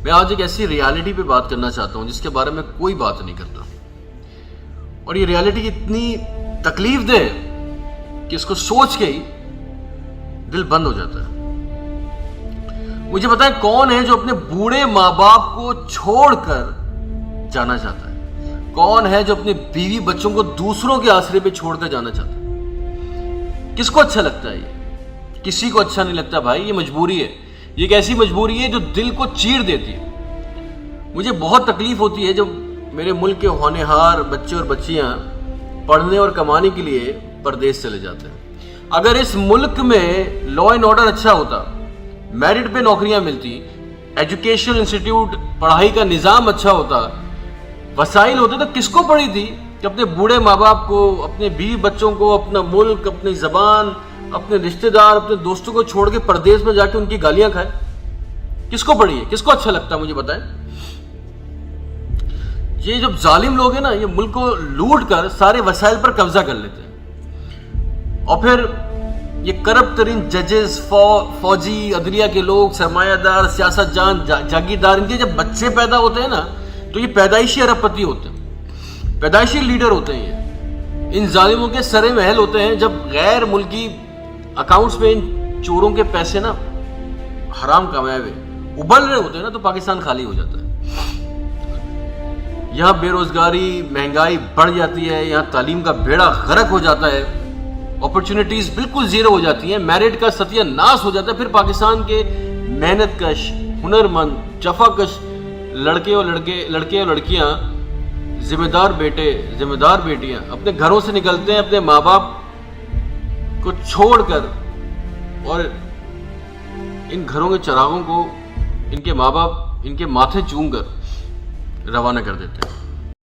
میں آج ایک ایسی ریالٹی پہ بات کرنا چاہتا ہوں جس کے بارے میں کوئی بات نہیں کرتا، اور یہ ریالٹی اتنی تکلیف دہ کہ اس کو سوچ کے ہی دل بند ہو جاتا ہے۔ مجھے بتائیں کون ہے جو اپنے بوڑھے ماں باپ کو چھوڑ کر جانا چاہتا ہے؟ کون ہے جو اپنی بیوی بچوں کو دوسروں کے آسرے پہ چھوڑ کر جانا چاہتا ہے؟ کس کو اچھا لگتا ہے یہ؟ کسی کو اچھا نہیں لگتا بھائی، یہ مجبوری ہے۔ یہ ایک ایسی مجبوری ہے جو دل کو چیر دیتی ہے۔ مجھے بہت تکلیف ہوتی ہے جب میرے ملک کے ہونہار بچے اور بچیاں پڑھنے اور کمانے کے لیے پردیس چلے جاتے ہیں۔ اگر اس ملک میں لا اینڈ آرڈر اچھا ہوتا، میرٹ پہ نوکریاں ملتی، ایجوکیشن انسٹیٹیوٹ پڑھائی کا نظام اچھا ہوتا، وسائل ہوتے، تو کس کو پڑی تھی کہ اپنے بوڑھے ماں باپ کو، اپنے بیوی بچوں کو، اپنا ملک، اپنی زبان، اپنے رشتہ دار، اپنے دوستوں کو چھوڑ کے پردیس میں جا کے ان کی گالیاں کھائے؟ کس کو پڑی ہے؟ کس کو اچھا لگتا ہے؟ مجھے بتائیں۔ یہ جو ظالم لوگ ہیں نا، یہ ملک کو لوٹ کر سارے وسائل پر قبضہ کر لیتے ہیں، اور پھر یہ کرپٹ ترین ججز، فوجی، عدلیہ کے لوگ، سرمایہ دار، سیاست جان، جاگیردار، ان کے جب بچے پیدا ہوتے ہیں نا تو یہ پیدائشی ارب پتی ہوتے ہیں، پیدائشی لیڈر ہوتے ہیں۔ یہ ان ظالموں کے سرے محل ہوتے ہیں جب غیر ملکی اکاؤنٹس میں ان چوروں کے پیسے نا حرام کمائے ہوئے ابل رہے ہوتے ہیں نا، تو پاکستان خالی ہو جاتا ہے۔ یہاں بے روزگاری، مہنگائی بڑھ جاتی ہے، یہاں تعلیم کا بیڑا غرق ہو جاتا ہے، اپرچونٹیز بالکل زیرو ہو جاتی ہیں، میرٹ کا ستیہ ناش ہو جاتا ہے۔ پھر پاکستان کے محنت کش، ہنر مند، جفا کش لڑکے اور لڑکیاں، ذمہ دار بیٹے، ذمہ دار بیٹیاں اپنے گھروں سے نکلتے ہیں اپنے ماں باپ کو چھوڑ کر، اور ان گھروں کے چراغوں کو ان کے ماں باپ ان کے ماتھے چوم کر روانہ کر دیتے ہیں۔